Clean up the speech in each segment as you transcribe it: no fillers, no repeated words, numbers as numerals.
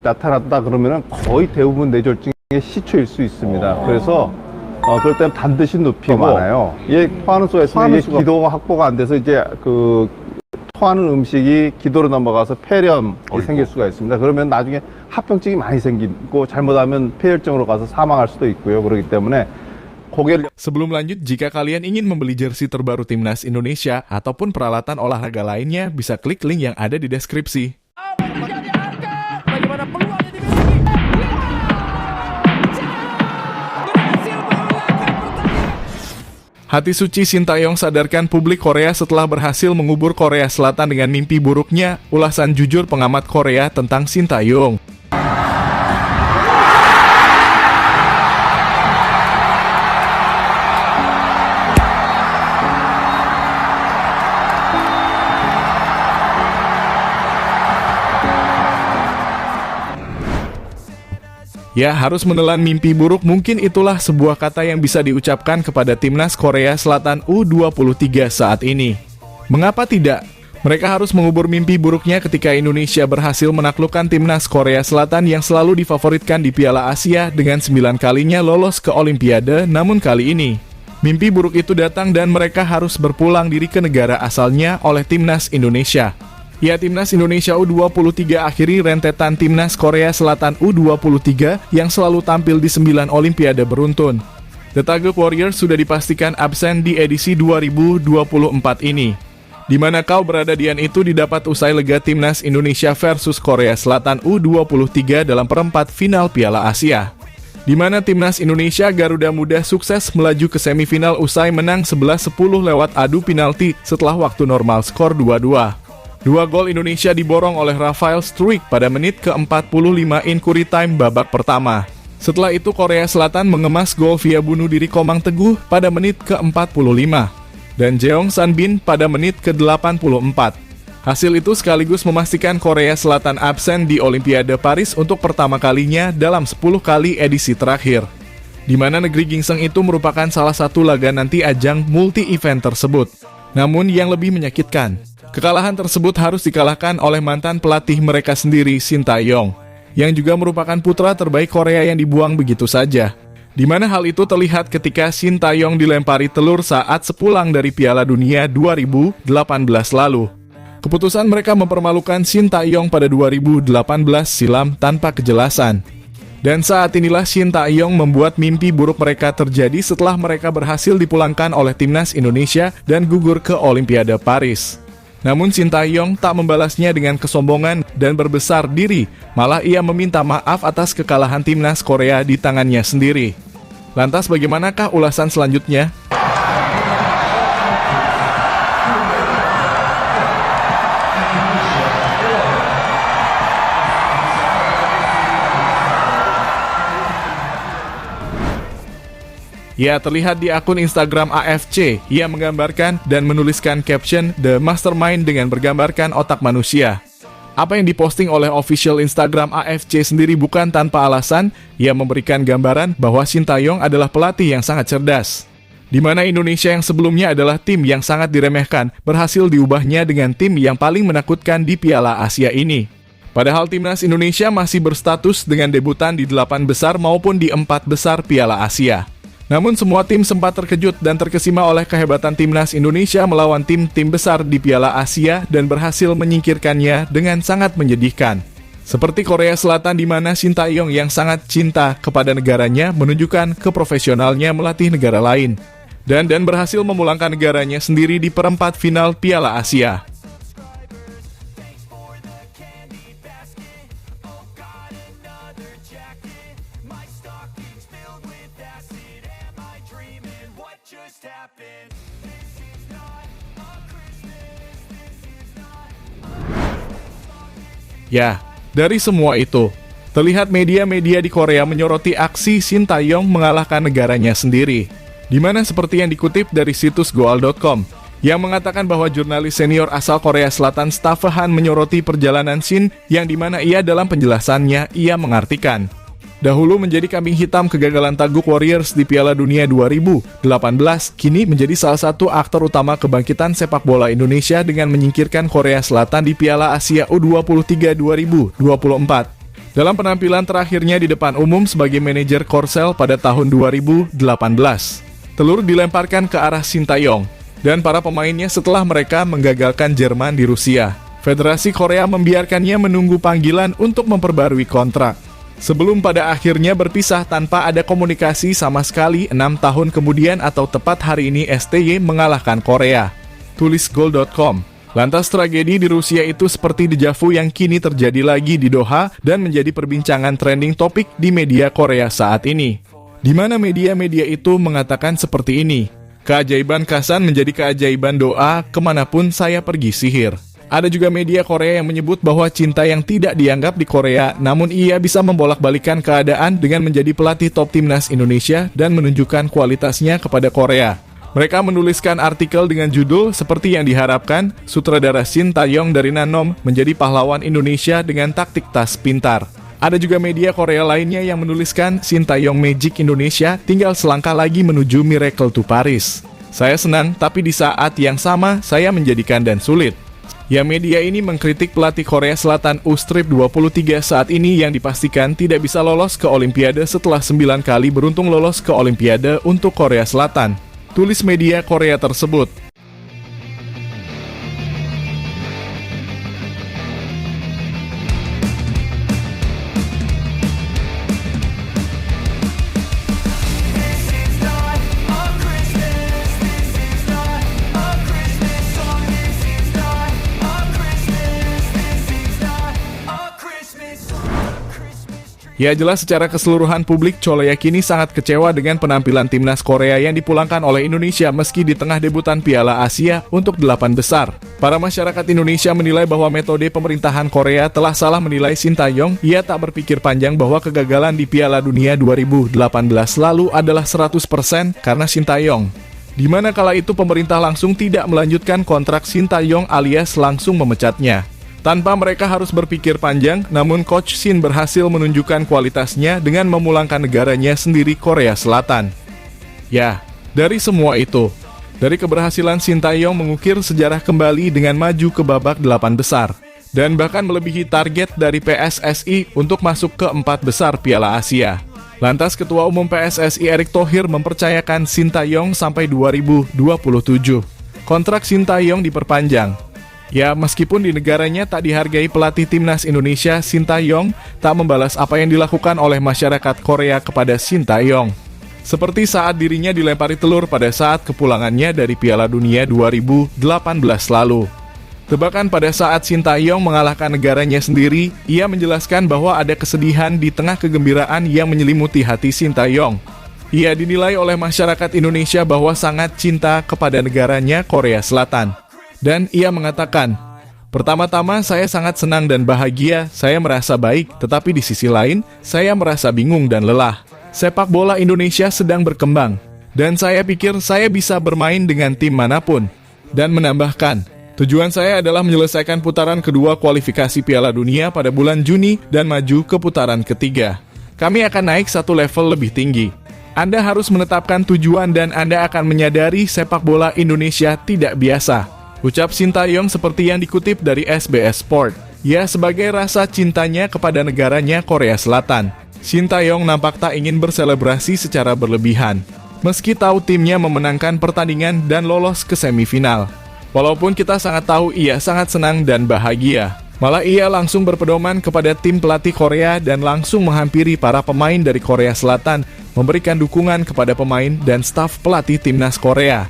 나타났다 그러면은 거의 대부분 뇌졸중의 시초일 수 있습니다. 그래서 그럴 때는 반드시 눕히고 많아요. 얘 토하는 수가 있으면 이게 기도가 확보가 안 돼서 이제 그 토하는 음식이 기도로 넘어가서 폐렴이 생길 수가 있습니다. 그러면 나중에 합병증이 많이 생기고 잘못하면 폐혈증으로 가서 사망할 수도 있고요. 그렇기 때문에 고개를 Sebelum lanjut, jika kalian ingin membeli jersey terbaru Timnas Indonesia ataupun peralatan olahraga lainnya, bisa klik link yang ada di deskripsi. Bagaimana peluangnya dimiliki? Berhasil mengalahkan pertandingan. Hati suci Sintayong sadarkan publik Korea setelah berhasil mengubur Korea Selatan dengan mimpi buruknya. Ulasan jujur pengamat Korea tentang Sintayong. Ya, harus menelan mimpi buruk, mungkin itulah sebuah kata yang bisa diucapkan kepada Timnas Korea Selatan U23 saat ini. Mengapa tidak? Mereka harus mengubur mimpi buruknya ketika Indonesia berhasil menaklukkan Timnas Korea Selatan yang selalu difavoritkan di Piala Asia dengan 9 kalinya lolos ke Olimpiade, namun kali ini mimpi buruk itu datang dan mereka harus berpulang diri ke negara asalnya oleh Timnas Indonesia. Ya, Timnas Indonesia U23 akhiri rentetan Timnas Korea Selatan U23 yang selalu tampil di 9 Olimpiade beruntun. The Tagup Warriors sudah dipastikan absen di edisi 2024 ini. Di mana kau berada Dian itu didapat usai lega Timnas Indonesia versus Korea Selatan U23 dalam perempat final Piala Asia. Di mana Timnas Indonesia Garuda Muda sukses melaju ke semifinal usai menang 11-10 lewat adu penalti setelah waktu normal skor 2-2. 2 gol Indonesia diborong oleh Rafael Struijk pada menit ke-45 injury time babak pertama. Setelah itu Korea Selatan mengemas gol via bunuh diri Komang Teguh pada menit ke-45 dan Jeong Sanbin pada menit ke-84. Hasil itu sekaligus memastikan Korea Selatan absen di Olimpiade Paris untuk pertama kalinya dalam 10 kali edisi terakhir. Di mana negeri gingseng itu merupakan salah satu laga nanti ajang multi-event tersebut. Namun yang lebih menyakitkan, kekalahan tersebut harus dikalahkan oleh mantan pelatih mereka sendiri, Sintayong, yang juga merupakan putra terbaik Korea yang dibuang begitu saja. Di mana hal itu terlihat ketika Sintayong dilempari telur saat sepulang dari Piala Dunia 2018 lalu. Keputusan mereka mempermalukan Sintayong pada 2018 silam tanpa kejelasan. Dan saat inilah Sintayong membuat mimpi buruk mereka terjadi setelah mereka berhasil dipulangkan oleh Timnas Indonesia dan gugur ke Olimpiade Paris. Namun Sintayong tak membalasnya dengan kesombongan dan berbesar diri, malah ia meminta maaf atas kekalahan Timnas Korea di tangannya sendiri. Lantas bagaimanakah ulasan selanjutnya? Ya, terlihat di akun Instagram AFC, ia menggambarkan dan menuliskan caption The Mastermind dengan bergambarkan otak manusia. Apa yang diposting oleh official Instagram AFC sendiri bukan tanpa alasan, ia memberikan gambaran bahwa Sintayong adalah pelatih yang sangat cerdas. Di mana Indonesia yang sebelumnya adalah tim yang sangat diremehkan, berhasil diubahnya dengan tim yang paling menakutkan di Piala Asia ini. Padahal Timnas Indonesia masih berstatus dengan debutan di 8 besar maupun di 4 besar Piala Asia. Namun semua tim sempat terkejut dan terkesima oleh kehebatan Timnas Indonesia melawan tim-tim besar di Piala Asia dan berhasil menyingkirkannya dengan sangat menyedihkan. Seperti Korea Selatan di mana Sintayong yang sangat cinta kepada negaranya menunjukkan keprofesionalnya melatih negara lain. Dan berhasil memulangkan negaranya sendiri di perempat final Piala Asia. Ya, dari semua itu, terlihat media-media di Korea menyoroti aksi Sintayong mengalahkan negaranya sendiri. Di mana seperti yang dikutip dari situs goal.com, yang mengatakan bahwa jurnalis senior asal Korea Selatan Staffahan menyoroti perjalanan Shin yang dimana ia dalam penjelasannya, ia mengartikan. Dahulu menjadi kambing hitam kegagalan Tagup Warriors di Piala Dunia 2018, kini menjadi salah satu aktor utama kebangkitan sepak bola Indonesia dengan menyingkirkan Korea Selatan di Piala Asia U23 2024. dalam penampilan terakhirnya di depan umum sebagai manajer Korsel pada tahun 2018. Telur dilemparkan ke arah Sintayong dan para pemainnya setelah mereka menggagalkan Jerman di Rusia. Federasi Korea membiarkannya menunggu panggilan untuk memperbarui kontrak. Sebelum pada akhirnya berpisah tanpa ada komunikasi sama sekali 6 tahun kemudian atau tepat hari ini STY mengalahkan Korea. Tulis Goal.com. Lantas tragedi di Rusia itu seperti dejavu yang kini terjadi lagi di Doha dan menjadi perbincangan trending topik di media Korea saat ini. Di mana media-media itu mengatakan seperti ini, keajaiban Kasan menjadi keajaiban doa kemanapun saya pergi sihir. Ada juga media Korea yang menyebut bahwa cinta yang tidak dianggap di Korea, namun ia bisa membolak-balikan keadaan dengan menjadi pelatih top timnas Indonesia dan menunjukkan kualitasnya kepada Korea. Mereka menuliskan artikel dengan judul seperti yang diharapkan, sutradara Shin Tae-yong dari Nanom menjadi pahlawan Indonesia dengan taktik tas pintar. Ada juga media Korea lainnya yang menuliskan Shin Tae-yong Magic Indonesia tinggal selangkah lagi menuju Miracle to Paris. Saya senang, tapi di saat yang sama saya menjadikan dan sulit. Ya, media ini mengkritik pelatih Korea Selatan U-Strip 23 saat ini yang dipastikan tidak bisa lolos ke Olimpiade setelah 9 kali beruntung lolos ke Olimpiade untuk Korea Selatan. Tulis media Korea tersebut. Ya, jelas secara keseluruhan publik Choloyakini sangat kecewa dengan penampilan timnas Korea yang dipulangkan oleh Indonesia meski di tengah debutan Piala Asia untuk 8 besar. Para masyarakat Indonesia menilai bahwa metode pemerintahan Korea telah salah menilai Shin Tae-yong. Ia tak berpikir panjang bahwa kegagalan di Piala Dunia 2018 lalu adalah 100% karena Shin Tae-yong. Di mana kala itu pemerintah langsung tidak melanjutkan kontrak Shin Tae-yong alias langsung memecatnya. Tanpa mereka harus berpikir panjang, namun Coach Shin berhasil menunjukkan kualitasnya dengan memulangkan negaranya sendiri Korea Selatan. Ya, dari semua itu, dari keberhasilan Shin Tae-yong mengukir sejarah kembali dengan maju ke babak 8 besar, dan bahkan melebihi target dari PSSI untuk masuk ke 4 besar Piala Asia. Lantas Ketua Umum PSSI Erick Thohir mempercayakan Shin Tae-yong sampai 2027. Kontrak Shin Tae-yong diperpanjang. Ya, meskipun di negaranya tak dihargai, pelatih timnas Indonesia Shin Tae-yong tak membalas apa yang dilakukan oleh masyarakat Korea kepada Shin Tae-yong. Seperti saat dirinya dilempari telur pada saat kepulangannya dari Piala Dunia 2018 lalu. Tebakan pada saat Shin Tae-yong mengalahkan negaranya sendiri, ia menjelaskan bahwa ada kesedihan di tengah kegembiraan yang menyelimuti hati Shin Tae-yong. Ia dinilai oleh masyarakat Indonesia bahwa sangat cinta kepada negaranya Korea Selatan. Dan ia mengatakan, pertama-tama saya sangat senang dan bahagia, saya merasa baik, tetapi di sisi lain, saya merasa bingung dan lelah. Sepak bola Indonesia sedang berkembang, dan saya pikir saya bisa bermain dengan tim manapun. Dan menambahkan, tujuan saya adalah menyelesaikan putaran kedua kualifikasi Piala Dunia pada bulan Juni dan maju ke putaran ketiga. Kami akan naik satu level lebih tinggi. Anda harus menetapkan tujuan dan Anda akan menyadari sepak bola Indonesia tidak biasa. Ucap Shin Tae-yong seperti yang dikutip dari SBS Sport. Ya, sebagai rasa cintanya kepada negaranya Korea Selatan, Shin Tae-yong nampak tak ingin berselebrasi secara berlebihan, meski tahu timnya memenangkan pertandingan dan lolos ke semifinal. Walaupun kita sangat tahu ia sangat senang dan bahagia, malah ia langsung berpedoman kepada tim pelatih Korea dan langsung menghampiri para pemain dari Korea Selatan, memberikan dukungan kepada pemain dan staf pelatih timnas Korea.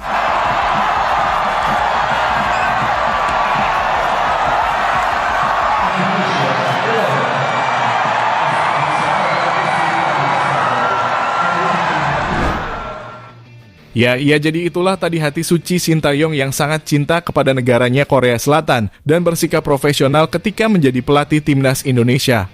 Ya, jadi itulah tadi hati suci Shin Tae-yong yang sangat cinta kepada negaranya Korea Selatan dan bersikap profesional ketika menjadi pelatih timnas Indonesia.